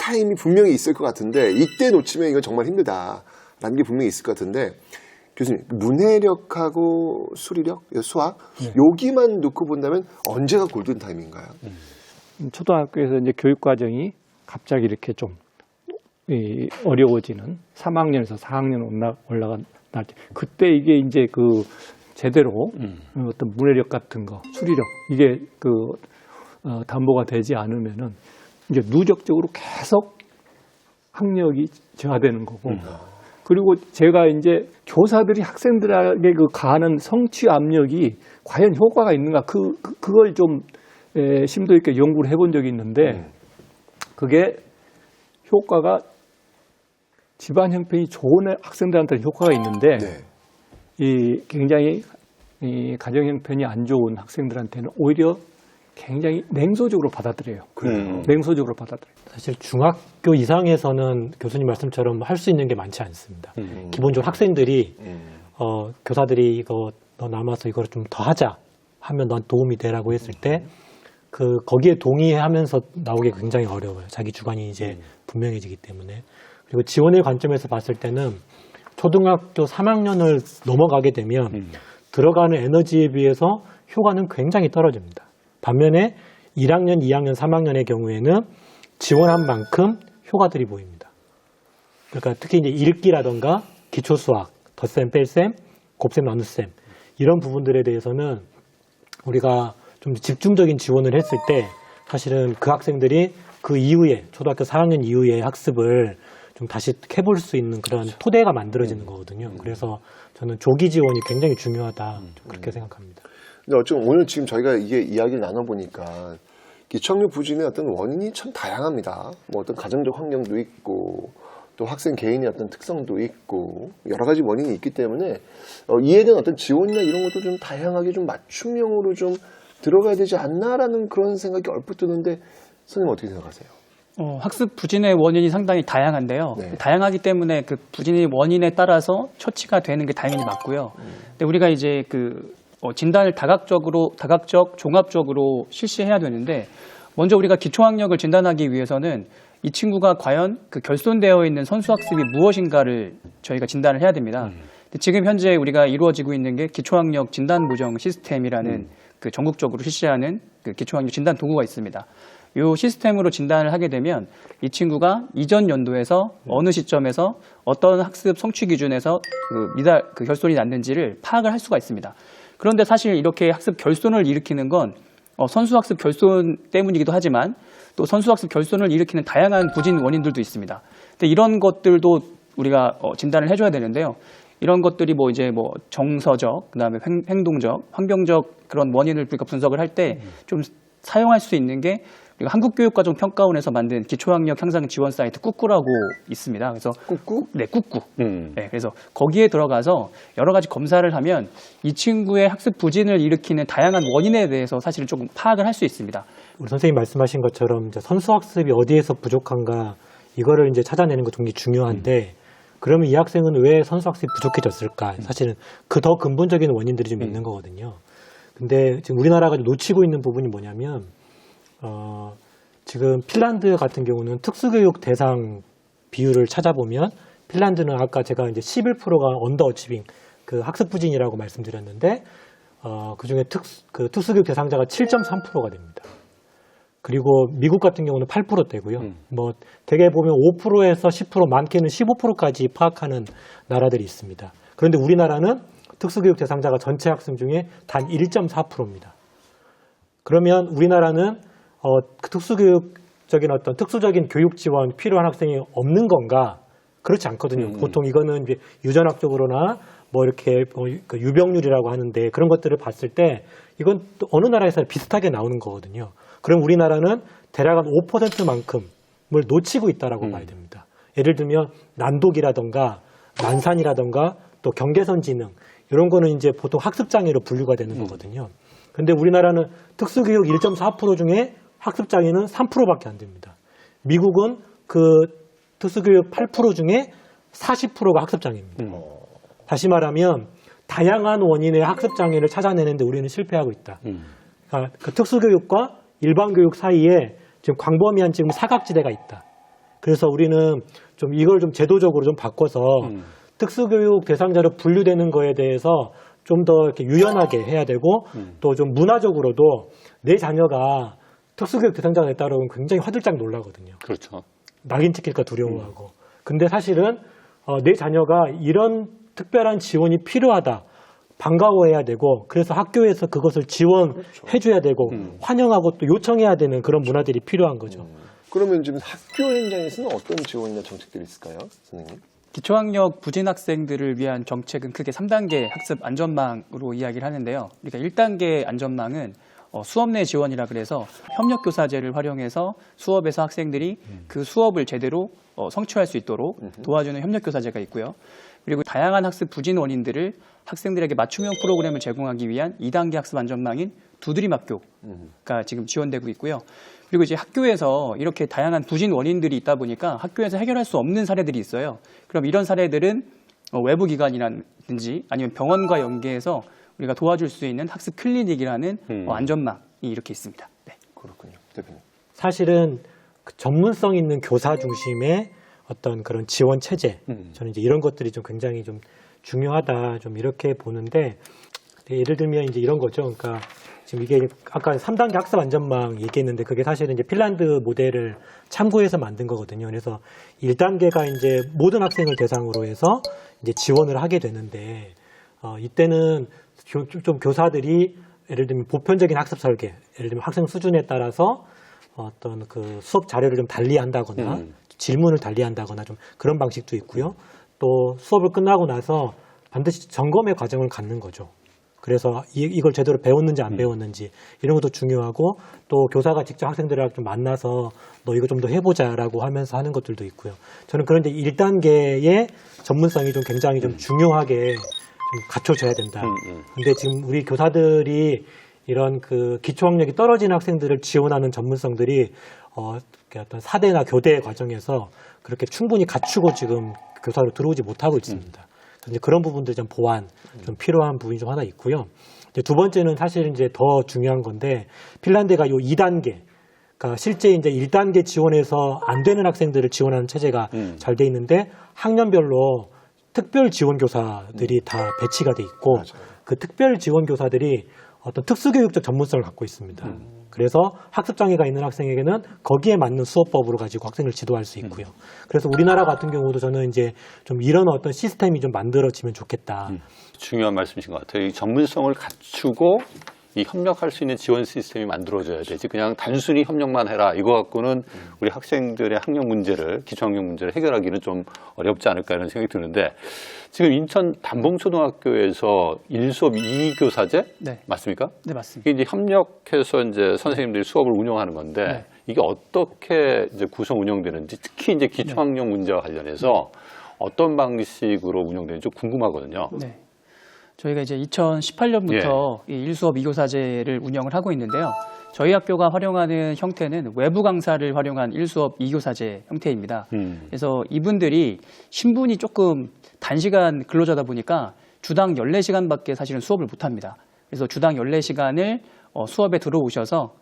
타임이 분명히 있을 것 같은데 이때 놓치면 이건 정말 힘들다라는 게 분명히 있을 것 같은데 교수님 문해력하고 수리력, 수학 여기만 놓고 본다면 언제가 골든 타임인가요? 초등학교에서 이제 교육 과정이 갑자기 이렇게 좀 어려워지는 3학년에서 4학년 올라간 날 때 그때 이게 이제 그 제대로 어떤 문해력 같은 거, 수리력 이게 담보가 되지 않으면은 이제 누적적으로 계속 학력이 저하되는 거고. 그리고 제가 이제 교사들이 학생들에게 가하는 성취 압력이 과연 효과가 있는가 그걸 좀 심도 있게 연구를 해본 적이 있는데 그게 효과가 집안 형편이 좋은 학생들한테는 효과가 있는데 이 굉장히 이 가정 형편이 안 좋은 학생들한테는 오히려 굉장히 냉소적으로 받아들여요. 냉소적으로 받아들여요. 사실 중학교 이상에서는 교수님 말씀처럼 할 수 있는 게 많지 않습니다. 기본적으로 학생들이 교사들이 이거 너 남아서 이걸 좀 더 하자 하면 넌 도움이 되라고 했을 때 거기에 동의하면서 나오기 굉장히 어려워요. 자기 주관이 이제 분명해지기 때문에. 그리고 지원의 관점에서 봤을 때는 초등학교 3학년을 넘어가게 되면 들어가는 에너지에 비해서 효과는 굉장히 떨어집니다. 반면에 1학년, 2학년, 3학년의 경우에는 지원한 만큼 효과들이 보입니다. 그러니까 특히 이제 읽기라던가 기초수학, 덧셈, 뺄셈, 곱셈, 나눗셈 이런 부분들에 대해서는 우리가 좀 집중적인 지원을 했을 때 사실은 그 학생들이 그 이후에 초등학교 4학년 이후에 학습을 좀 다시 해볼 수 있는 그런 토대가 만들어지는 거거든요. 그래서 저는 조기 지원이 굉장히 중요하다 그렇게 생각합니다. 근데 어쩌면 오늘 지금 저희가 이게 이야기를 나눠보니까 기초학력 부진의 어떤 원인이 참 다양합니다. 뭐 어떤 가정적 환경도 있고 또 학생 개인의 어떤 특성도 있고 여러 가지 원인이 있기 때문에 이에 대한 어떤 지원이나 이런 것도 좀 다양하게 좀 맞춤형으로 좀 들어가야 되지 않나라는 그런 생각이 얼핏 드는데 선생님 어떻게 생각하세요? 학습 부진의 원인이 상당히 다양한데요. 다양하기 때문에 그 부진의 원인에 따라서 처치가 되는 게 당연히 맞고요. 근데 우리가 이제 진단을 다각적, 종합적으로 실시해야 되는데 먼저 우리가 기초학력을 진단하기 위해서는 이 친구가 과연 그 결손되어 있는 선수학습이 무엇인가를 저희가 진단을 해야 됩니다. 근데 지금 현재 우리가 이루어지고 있는 게 기초학력 진단 보정 시스템이라는 그 전국적으로 실시하는 그 기초학력 진단 도구가 있습니다. 이 시스템으로 진단을 하게 되면 이 친구가 이전 연도에서 어느 시점에서 어떤 학습 성취 기준에서 그 결손이 났는지를 파악을 할 수가 있습니다. 그런데 사실 이렇게 학습 결손을 일으키는 건 선수학습 결손 때문이기도 하지만 또 선수학습 결손을 일으키는 다양한 부진 원인들도 있습니다. 근데 이런 것들도 우리가 진단을 해줘야 되는데요. 이런 것들이 정서적, 그다음에 행동적, 환경적 그런 원인을 우리가 분석을 할 때 좀 사용할 수 있는 게 우리가 한국교육과정평가원에서 만든 기초학력 향상 지원 사이트 꾸꾸라고 있습니다. 그래서 꾸꾸? 네, 꾸꾸. 네, 그래서 거기에 들어가서 여러 가지 검사를 하면 이 친구의 학습 부진을 일으키는 다양한 원인에 대해서 사실 조금 파악을 할 수 있습니다. 우리 선생님 말씀하신 것처럼 이제 선수학습이 어디에서 부족한가 이거를 이제 찾아내는 거 굉장히 중요한데 그러면 이 학생은 왜 선수학습이 부족해졌을까? 사실은 그 더 근본적인 원인들이 좀 있는 거거든요. 근데 지금 우리나라가 놓치고 있는 부분이 뭐냐면 지금 핀란드 같은 경우는 특수교육 대상 비율을 찾아보면 핀란드는 아까 제가 이제 11%가 언더어치빙 그 학습 부진이라고 말씀드렸는데 그 중에 특수교육 대상자가 7.3%가 됩니다. 그리고 미국 같은 경우는 8%대고요. 대개 보면 5%에서 10%, 많게는 15%까지 파악하는 나라들이 있습니다. 그런데 우리나라는 특수교육 대상자가 전체 학생 중에 단 1.4%입니다. 그러면 우리나라는 특수교육적인 어떤 특수적인 교육 지원 필요한 학생이 없는 건가? 그렇지 않거든요. 보통 이거는 이제 유전학적으로나 이렇게 유병률이라고 하는데 그런 것들을 봤을 때 이건 또 어느 나라에서 비슷하게 나오는 거거든요. 그럼 우리나라는 대략 한 5%만큼을 놓치고 있다라고 봐야 됩니다. 예를 들면 난독이라던가 난산이라던가 또 경계선 지능 이런 거는 이제 보통 학습장애로 분류가 되는 거거든요. 근데 우리나라는 특수교육 1.4% 중에 학습장애는 3%밖에 안 됩니다. 미국은 그 특수교육 8% 중에 40%가 학습장애입니다. 다시 말하면 다양한 원인의 학습장애를 찾아내는데 우리는 실패하고 있다. 그러니까 그 특수교육과 일반교육 사이에 지금 광범위한 지금 사각지대가 있다. 그래서 우리는 좀 이걸 좀 제도적으로 좀 바꿔서 특수교육 대상자로 분류되는 거에 대해서 좀 더 이렇게 유연하게 해야 되고 또 좀 문화적으로도 내 자녀가 특수교육 대상자가 됐다 그러면 굉장히 화들짝 놀라거든요. 그렇죠. 낙인 찍힐까 두려워하고. 근데 사실은 내 자녀가 이런 특별한 지원이 필요하다. 반가워해야 되고 그래서 학교에서 그것을 지원해줘야 되고 환영하고 또 요청해야 되는 그런 문화들이 필요한 거죠. 그러면 지금 학교 현장에서는 어떤 지원이나 정책들이 있을까요, 선생님? 기초학력 부진 학생들을 위한 정책은 크게 3단계 학습 안전망으로 이야기를 하는데요. 그러니까 1단계 안전망은 수업 내 지원이라 그래서 협력교사제를 활용해서 수업에서 학생들이 그 수업을 제대로 성취할 수 있도록 도와주는 협력교사제가 있고요. 그리고 다양한 학습 부진 원인들을 학생들에게 맞춤형 프로그램을 제공하기 위한 2단계 학습 안전망인 두드림 학교가 지금 지원되고 있고요. 그리고 이제 학교에서 이렇게 다양한 부진 원인들이 있다 보니까 학교에서 해결할 수 없는 사례들이 있어요. 그럼 이런 사례들은 외부 기관이라든지 아니면 병원과 연계해서 우리가 도와줄 수 있는 학습 클리닉이라는 안전망이 이렇게 있습니다. 네. 그렇군요, 대표님. 사실은 그 전문성 있는 교사 중심의 어떤 그런 지원 체제, 저는 이제 이런 것들이 좀 굉장히 좀 중요하다, 좀 이렇게 보는데, 예를 들면 이제 이런 거죠. 그러니까 지금 이게 아까 3단계 학습 안전망 얘기했는데 그게 사실은 이제 핀란드 모델을 참고해서 만든 거거든요. 그래서 1단계가 이제 모든 학생을 대상으로 해서 이제 지원을 하게 되는데, 이때는 좀 교사들이 예를 들면 보편적인 학습 설계, 예를 들면 학생 수준에 따라서 어떤 그 수업 자료를 좀 달리한다거나 질문을 달리한다거나 좀 그런 방식도 있고요. 또 수업을 끝나고 나서 반드시 점검의 과정을 갖는 거죠. 그래서 이걸 제대로 배웠는지 안 배웠는지 이런 것도 중요하고 또 교사가 직접 학생들이랑 좀 만나서 너 이거 좀 더 해보자라고 하면서 하는 것들도 있고요. 저는 그런 이제 1단계의 전문성이 좀 굉장히 좀 중요하게 좀 갖춰져야 된다. 근데 지금 우리 교사들이 이런 그 기초학력이 떨어진 학생들을 지원하는 전문성들이 어떤 사대나 교대 과정에서 그렇게 충분히 갖추고 지금 교사로 들어오지 못하고 있습니다. 이제 그런 부분들 좀 보완 좀 필요한 부분이 좀 하나 있고요. 이제 두 번째는 사실 이제 더 중요한 건데 핀란드가 요 2단계, 그러니까 실제 이제 1단계 지원해서 안 되는 학생들을 지원하는 체제가 잘 돼 있는데 학년별로 특별 지원 교사들이 다 배치가 돼 있고 그 특별 지원 교사들이 어떤 특수교육적 전문성을 갖고 있습니다. 그래서 학습장애가 있는 학생에게는 거기에 맞는 수업법으로 가지고 학생을 지도할 수 있고요. 그래서 우리나라 같은 경우도 저는 이제 좀 이런 어떤 시스템이 좀 만들어지면 좋겠다. 중요한 말씀이신 것 같아요. 이 전문성을 갖추고 이 협력할 수 있는 지원 시스템이 만들어져야 되지. 그냥 단순히 협력만 해라. 이거 갖고는 우리 학생들의 학력 문제를, 기초학력 문제를 해결하기는 좀 어렵지 않을까 이런 생각이 드는데 지금 인천 단봉초등학교에서 1수업 2교사제? 네. 맞습니까? 네, 맞습니다. 이게 이제 협력해서 이제 선생님들이 수업을 운영하는 건데 네. 이게 어떻게 이제 구성 운영되는지 특히 이제 기초학력 문제와 관련해서 어떤 방식으로 운영되는지 좀 궁금하거든요. 네. 저희가 이제 2018년부터 이 1수업 2교사제를 운영을 하고 있는데요. 저희 학교가 활용하는 형태는 외부 강사를 활용한 1수업 2교사제 형태입니다. 그래서 이분들이 신분이 조금 단시간 근로자다 보니까 주당 14시간밖에 사실은 수업을 못합니다. 그래서 주당 14시간을 수업에 들어오셔서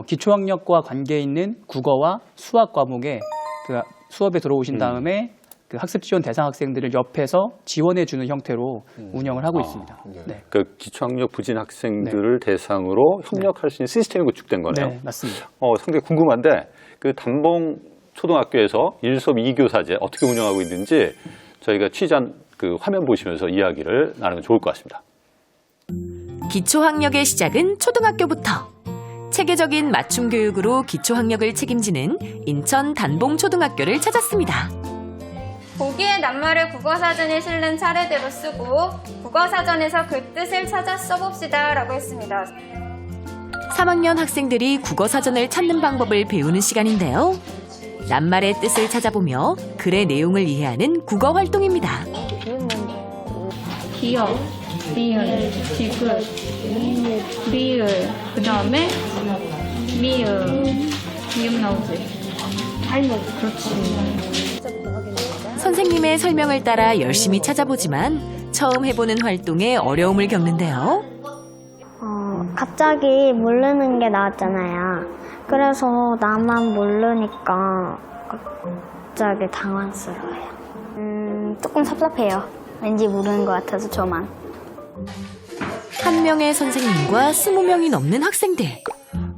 기초학력과 관계 있는 국어와 수학 과목에 그 수업에 들어오신 다음에 그 학습 지원 대상 학생들을 옆에서 지원해주는 형태로 운영을 하고 있습니다. 네. 그 기초학력 부진 학생들을 대상으로 협력할 수 있는 시스템이 구축된 거네요. 네, 맞습니다. 상당히 궁금한데 그 단봉 초등학교에서 1수업 2교사제 어떻게 운영하고 있는지 저희가 취재한 그 화면 보시면서 이야기를 나누면 좋을 것 같습니다. 기초학력의 시작은 초등학교부터. 체계적인 맞춤 교육으로 기초학력을 책임지는 인천 단봉초등학교를 찾았습니다. 보기에 낱말을 국어사전에 실는 차례대로 쓰고 국어사전에서 그 뜻을 찾아 써봅시다 라고 했습니다. 3학년 학생들이 국어사전을 찾는 방법을 배우는 시간인데요. 낱말의 뜻을 찾아보며 글의 내용을 이해하는 국어 활동입니다. 기역, 리을, 디귿, 리을, 그 다음에 미음 나오지. 그렇지. 선생님의 설명을 따라 열심히 찾아보지만 처음 해보는 활동에 어려움을 겪는데요. 갑자기 모르는 게 나왔잖아요. 그래서 나만 모르니까 갑자기 당황스러워요. 조금 섭섭해요. 왠지 모르는 것 같아서 저만. 한 명의 선생님과 20명이 넘는 학생들.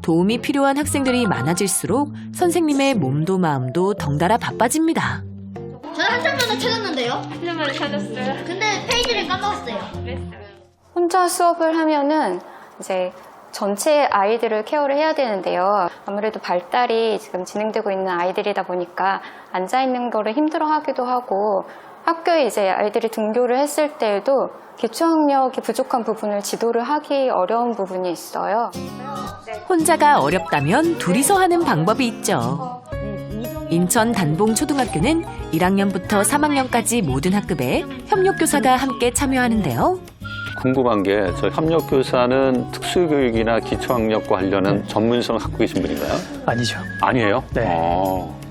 도움이 필요한 학생들이 많아질수록 선생님의 몸도 마음도 덩달아 바빠집니다. 저는 한참 만에 찾았는데요? 한참 만에 찾았어요. 근데 페이지를 까먹었어요. 혼자 수업을 하면은 이제 전체 아이들을 케어를 해야 되는데요. 아무래도 발달이 지금 진행되고 있는 아이들이다 보니까 앉아있는 거를 힘들어하기도 하고 학교에 이제 아이들이 등교를 했을 때에도 기초학력이 부족한 부분을 지도를 하기 어려운 부분이 있어요. 혼자가 어렵다면 둘이서 하는 방법이 있죠. 인천 단봉초등학교는 1학년부터 3학년까지 모든 학급에 협력교사가 함께 참여하는데요. 궁금한 게 저 협력교사는 특수교육이나 기초학력과 관련한 전문성을 갖고 계신 분인가요? 아니죠. 아니에요? 네.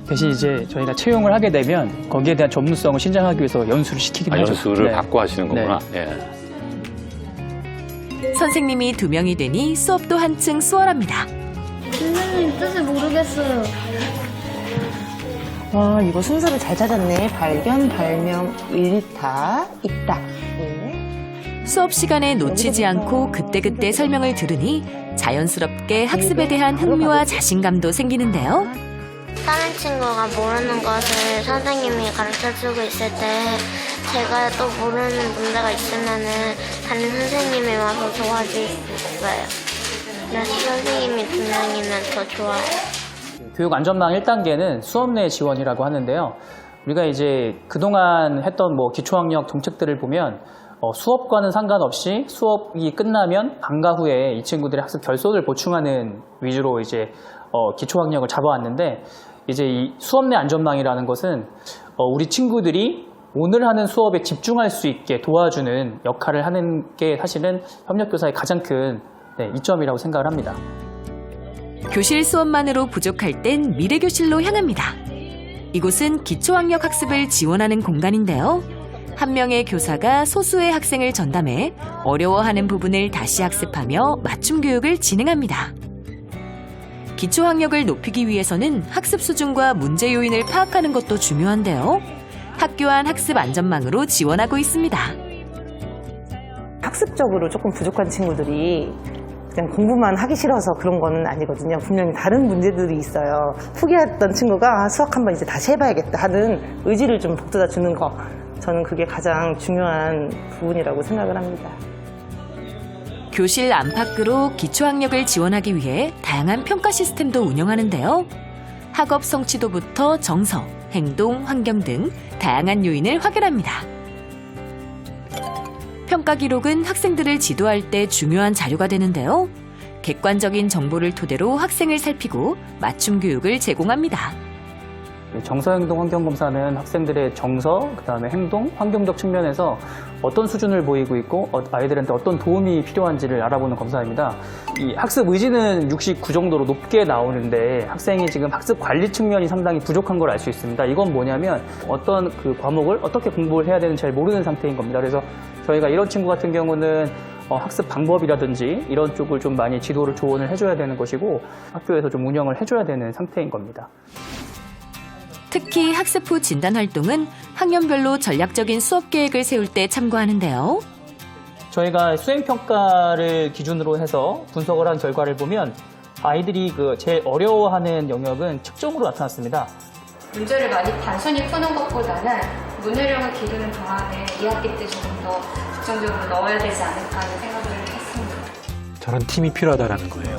대신 이제 저희가 채용을 하게 되면 거기에 대한 전문성을 신장하기 위해서 연수를 시키긴 하죠. 연수를 네. 받고 하시는 거구나. 예. 선생님이 2명이 되니 수업도 한층 수월합니다. 선생님 뜻을 모르겠어요. 와, 이거 순서를 잘 찾았네. 발견, 발명, 일타, 있다. 수업 시간에 놓치지 않고 그때그때 설명을 들으니 자연스럽게 학습에 대한 흥미와 자신감도 생기는데요. 다른 친구가 모르는 것을 선생님이 가르쳐주고 있을 때 제가 또 모르는 문제가 있으면은 다른 선생님이 와서 도와줄 수 있어요. 그래서 선생님이 2명이면 더 좋아요. 교육 안전망 1단계는 수업 내 지원이라고 하는데요. 우리가 이제 그동안 했던 뭐 기초학력 정책들을 보면 수업과는 상관없이 수업이 끝나면 방과 후에 이 친구들의 학습 결손을 보충하는 위주로 이제 기초학력을 잡아왔는데 이제 이 수업 내 안전망이라는 것은 우리 친구들이 오늘 하는 수업에 집중할 수 있게 도와주는 역할을 하는 게 사실은 협력교사의 가장 큰 이점이라고 생각을 합니다. 교실 수업만으로 부족할 땐 미래교실로 향합니다. 이곳은 기초학력 학습을 지원하는 공간인데요. 한 명의 교사가 소수의 학생을 전담해 어려워하는 부분을 다시 학습하며 맞춤 교육을 진행합니다. 기초학력을 높이기 위해서는 학습 수준과 문제 요인을 파악하는 것도 중요한데요. 학교 안 학습 안전망으로 지원하고 있습니다. 학습적으로 조금 부족한 친구들이 그냥 공부만 하기 싫어서 그런 건 아니거든요. 분명히 다른 문제들이 있어요. 포기했던 친구가 수학 한번 이제 다시 해봐야겠다 하는 의지를 좀 북돋아 주는 거. 저는 그게 가장 중요한 부분이라고 생각을 합니다. 교실 안팎으로 기초학력을 지원하기 위해 다양한 평가 시스템도 운영하는데요. 학업 성취도부터 정서, 행동, 환경 등 다양한 요인을 확인합니다. 평가 기록은 학생들을 지도할 때 중요한 자료가 되는데요. 객관적인 정보를 토대로 학생을 살피고 맞춤 교육을 제공합니다. 정서행동 환경검사는 학생들의 정서, 그다음에 행동, 환경적 측면에서 어떤 수준을 보이고 있고 아이들한테 어떤 도움이 필요한지를 알아보는 검사입니다. 이 학습 의지는 69 정도로 높게 나오는데 학생이 지금 학습 관리 측면이 상당히 부족한 걸 알 수 있습니다. 이건 뭐냐면 어떤 그 과목을 어떻게 공부를 해야 되는지 잘 모르는 상태인 겁니다. 그래서 저희가 이런 친구 같은 경우는 학습 방법이라든지 이런 쪽을 좀 많이 지도를 조언을 해줘야 되는 것이고 학교에서 좀 운영을 해줘야 되는 상태인 겁니다. 특히 학습 후 진단 활동은 학년별로 전략적인 수업 계획을 세울 때 참고하는데요. 저희가 수행평가를 기준으로 해서 분석을 한 결과를 보면 아이들이 제일 어려워하는 영역은 측정으로 나타났습니다. 문제를 많이 단순히 푸는 것보다는 문해력을 기르는 동안에 2학기 때 조금 더 집중적으로 넣어야 되지 않을까 하는 생각을 했습니다. 저런 팀이 필요하다라는 거예요.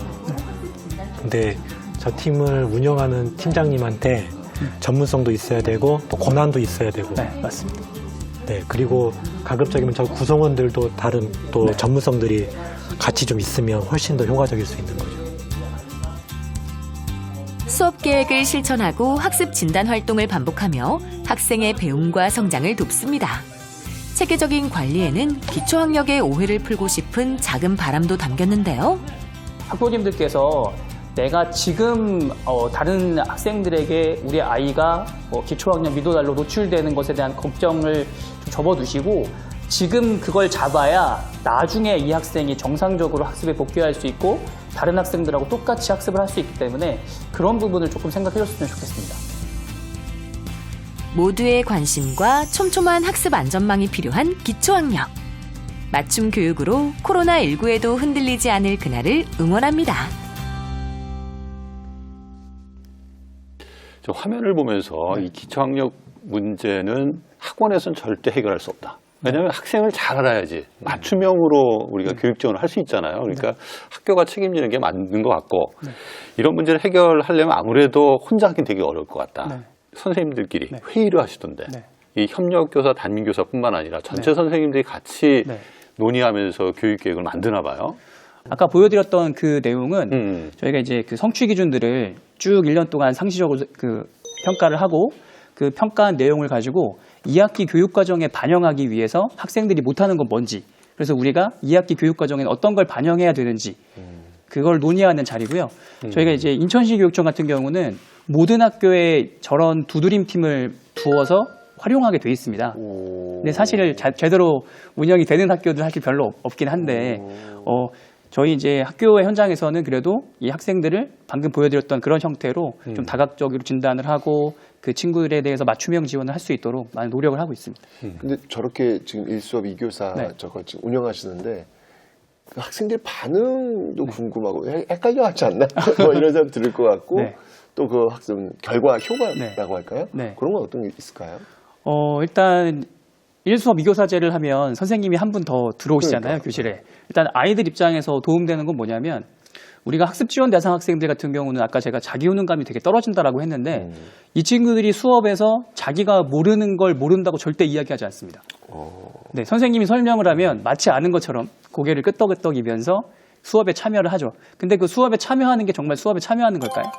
근데 저 팀을 운영하는 팀장님한테 전문성도 있어야 되고 또 권한도 있어야 되고. 네, 맞습니다. 네, 그리고 가급적이면 저 구성원들도 다른 또 전문성들이 같이 좀 있으면 훨씬 더 효과적일 수 있는 거죠. 수업 계획을 실천하고 학습 진단 활동을 반복하며 학생의 배움과 성장을 돕습니다. 체계적인 관리에는 기초학력의 오해를 풀고 싶은 작은 바람도 담겼는데요. 학부모님들께서 내가 지금 다른 학생들에게 우리 아이가 기초학력 미도달로 노출되는 것에 대한 걱정을 좀 접어두시고 지금 그걸 잡아야 나중에 이 학생이 정상적으로 학습에 복귀할 수 있고 다른 학생들하고 똑같이 학습을 할 수 있기 때문에 그런 부분을 조금 생각해 줬으면 좋겠습니다. 모두의 관심과 촘촘한 학습 안전망이 필요한 기초학력. 맞춤 교육으로 코로나19에도 흔들리지 않을 그날을 응원합니다. 저 화면을 보면서 이 기초학력 문제는 학원에서는 절대 해결할 수 없다. 왜냐하면 학생을 잘 알아야지 맞춤형으로 우리가 교육 지원을 할 수 있잖아요. 그러니까 학교가 책임지는 게 맞는 것 같고 이런 문제를 해결하려면 아무래도 혼자 하긴 되게 어려울 것 같다. 선생님들끼리 회의를 하시던데 이 협력교사, 단민교사뿐만 아니라 전체 선생님들이 같이 논의하면서 교육계획을 만드나 봐요. 아까 보여드렸던 그 내용은 저희가 이제 그 성취 기준들을 쭉 1년 동안 상시적으로 그 평가를 하고 그 평가한 내용을 가지고 2학기 교육과정에 반영하기 위해서 학생들이 못하는 건 뭔지, 그래서 우리가 2학기 교육과정에는 어떤 걸 반영해야 되는지 그걸 논의하는 자리고요. 저희가 이제 인천시 교육청 같은 경우는 모든 학교에 저런 두드림 팀을 두어서 활용하게 돼 있습니다. 근데 사실 제대로 운영이 되는 학교도 사실 별로 없긴 한데 저희 이제 학교 현장에서는 그래도 이 학생들을 방금 보여드렸던 그런 형태로 좀 다각적으로 진단을 하고 그 친구들에 대해서 맞춤형 지원을 할 수 있도록 많은 노력을 하고 있습니다. 근데 저렇게 지금 1수업 2교사 저거 지금 운영하시는데 그 학생들 반응도 궁금하고 헷갈려 하지 않나? 뭐 이런 사람 들을 것 같고 또 그 학생 결과 효과라고 할까요? 그런 건 어떤 게 있을까요? 일단 1수업 2교사제를 하면 선생님이 한 분 더 들어오시잖아요, 교실에. 일단 아이들 입장에서 도움되는 건 뭐냐면 우리가 학습 지원 대상 학생들 같은 경우는 아까 제가 자기 효능감이 되게 떨어진다라고 했는데 이 친구들이 수업에서 자기가 모르는 걸 모른다고 절대 이야기하지 않습니다. 네, 선생님이 설명을 하면 마치 아는 것처럼 고개를 끄덕끄덕이면서 수업에 참여를 하죠. 근데 그 수업에 참여하는 게 정말 수업에 참여하는 걸까요?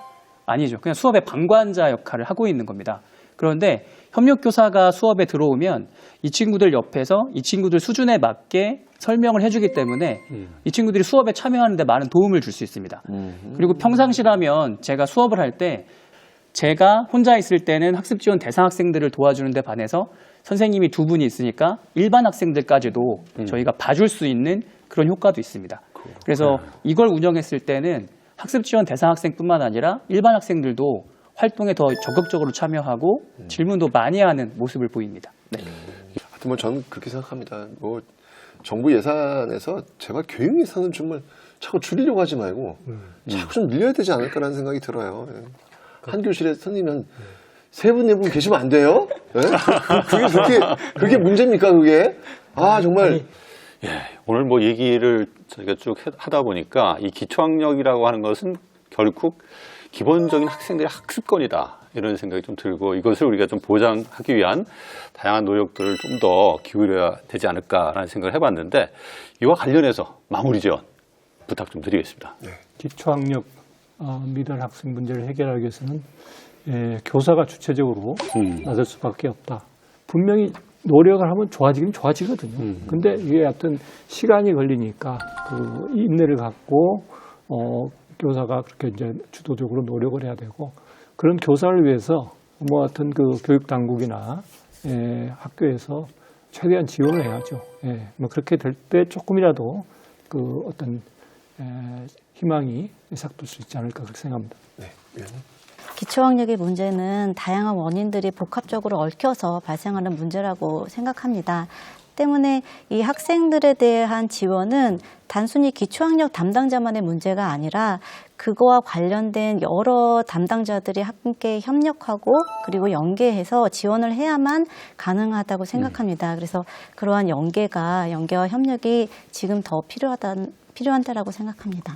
아니죠. 그냥 수업의 방관자 역할을 하고 있는 겁니다. 그런데 협력교사가 수업에 들어오면 이 친구들 옆에서 이 친구들 수준에 맞게 설명을 해주기 때문에 이 친구들이 수업에 참여하는 데 많은 도움을 줄 수 있습니다. 그리고 평상시라면 제가 수업을 할 때 제가 혼자 있을 때는 학습 지원 대상 학생들을 도와주는 데 반해서 선생님이 두 분이 있으니까 일반 학생들까지도 저희가 봐줄 수 있는 그런 효과도 있습니다. 그래서 이걸 운영했을 때는 학습 지원 대상 학생뿐만 아니라 일반 학생들도 활동에 더 적극적으로 참여하고 질문도 많이 하는 모습을 보입니다. 네. 하여튼 뭐 저는 그렇게 생각합니다. 뭐 정부 예산에서 제발 교육 예산은 정말 자꾸 줄이려고 하지 말고 자꾸 좀 늘려야 되지 않을까라는 생각이 들어요. 한 교실에 선생님 한 3분, 4분 계시면 안 돼요? 네? 그게 문제입니까, 그게? 아, 정말. 오늘 뭐 얘기를 저희가 쭉 하다 보니까 이 기초학력이라고 하는 것은 결국 기본적인 학생들의 학습권이다. 이런 생각이 좀 들고 이것을 우리가 좀 보장하기 위한 다양한 노력들을 좀 더 기울여야 되지 않을까라는 생각을 해봤는데 이와 관련해서 마무리 지원 부탁 좀 드리겠습니다. 기초학력 미달 학생 문제를 해결하기 위해서는 교사가 주체적으로 나설 수밖에 없다. 분명히 노력을 하면 좋아지긴 좋아지거든요. 근데 이게 하여튼 시간이 걸리니까 그 인내를 갖고 교사가 그렇게 이제 주도적으로 노력을 해야 되고 그런 교사를 위해서 뭐 하여튼 그 교육 당국이나 학교에서 최대한 지원을 해야죠. 뭐 그렇게 될 때 조금이라도 그 어떤 희망이 시작될 수 있지 않을까 그렇게 생각합니다. 기초학력의 문제는 다양한 원인들이 복합적으로 얽혀서 발생하는 문제라고 생각합니다. 때문에 이 학생들에 대한 지원은 단순히 기초학력 담당자만의 문제가 아니라 그거와 관련된 여러 담당자들이 함께 협력하고 그리고 연계해서 지원을 해야만 가능하다고 생각합니다. 그래서 그러한 연계와 협력이 지금 더 필요한데라고 생각합니다.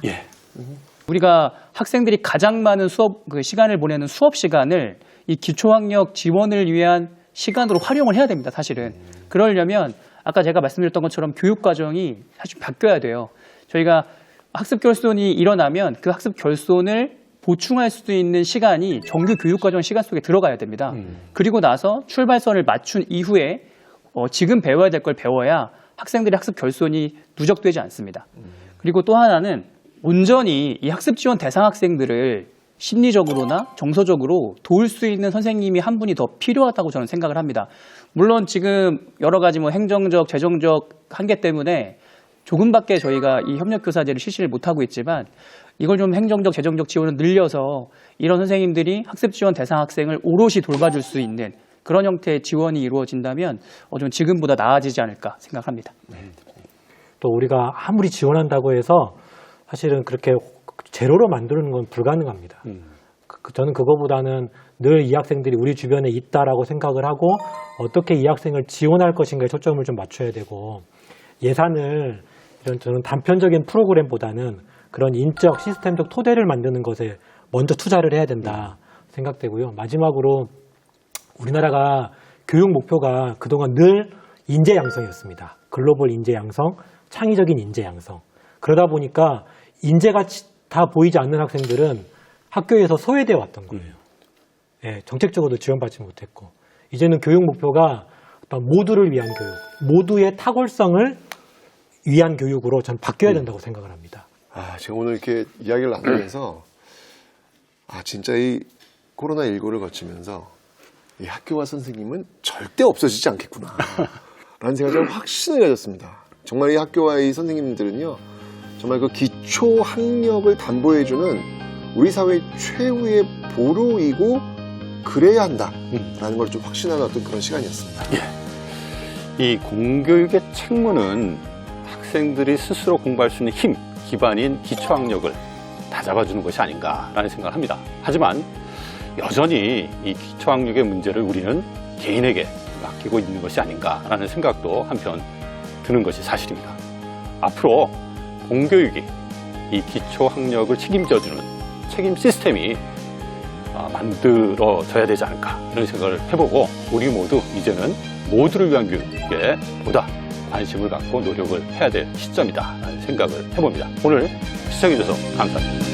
우리가 학생들이 가장 많은 그 시간을 보내는 수업 시간을 이 기초학력 지원을 위한 시간으로 활용을 해야 됩니다, 사실은. 그러려면 아까 제가 말씀드렸던 것처럼 교육 과정이 사실 바뀌어야 돼요. 저희가 학습 결손이 일어나면 그 학습 결손을 보충할 수 있는 시간이 정규 교육 과정 시간 속에 들어가야 됩니다. 그리고 나서 출발선을 맞춘 이후에 지금 배워야 될 걸 배워야 학생들의 학습 결손이 누적되지 않습니다. 그리고 또 하나는 온전히 이 학습 지원 대상 학생들을 심리적으로나 정서적으로 도울 수 있는 선생님이 한 분이 더 필요하다고 저는 생각을 합니다. 물론 지금 여러 가지 뭐 행정적, 재정적 한계 때문에 조금밖에 저희가 이 협력교사제를 실시를 못하고 있지만 이걸 좀 행정적, 재정적 지원을 늘려서 이런 선생님들이 학습 지원 대상 학생을 오롯이 돌봐줄 수 있는 그런 형태의 지원이 이루어진다면 좀 지금보다 나아지지 않을까 생각합니다. 또 우리가 아무리 지원한다고 해서 사실은 그렇게 제로로 만드는 건 불가능합니다. 저는 그거보다는 늘 이 학생들이 우리 주변에 있다라고 생각을 하고 어떻게 이 학생을 지원할 것인가에 초점을 좀 맞춰야 되고, 예산을 이런 저는 단편적인 프로그램보다는 그런 인적 시스템적 토대를 만드는 것에 먼저 투자를 해야 된다 생각되고요. 마지막으로 우리나라가 교육 목표가 그동안 늘 인재 양성이었습니다. 글로벌 인재 양성, 창의적인 인재 양성. 그러다 보니까 인재가 다 보이지 않는 학생들은 학교에서 소외되어 왔던 거예요. 예, 정책적으로도 지원받지 못했고, 이제는 교육 목표가 어떤 모두를 위한 교육, 모두의 탁월성을 위한 교육으로 전 바뀌어야 된다고 생각을 합니다. 제가 오늘 이렇게 이야기를 나누면서 진짜 이 코로나19를 거치면서 이 학교와 선생님은 절대 없어지지 않겠구나 라는 생각이 좀 확신을 가졌습니다. 정말 이 학교와 이 선생님들은요, 정말 그 기초 학력을 담보해주는 우리 사회의 최후의 보루이고 그래야 한다라는 걸 좀 확신하는 어떤 그런 시간이었습니다. 이 공교육의 책무는 학생들이 스스로 공부할 수 있는 힘, 기반인 기초학력을 다 잡아주는 것이 아닌가라는 생각을 합니다. 하지만 여전히 이 기초학력의 문제를 우리는 개인에게 맡기고 있는 것이 아닌가라는 생각도 한편 드는 것이 사실입니다. 앞으로 공교육이 이 기초학력을 책임져주는 책임 시스템이 만들어져야 되지 않을까 이런 생각을 해보고, 우리 모두 이제는 모두를 위한 교육에 보다 관심을 갖고 노력을 해야 될 시점이다라는 생각을 해봅니다. 오늘 시청해주셔서 감사합니다.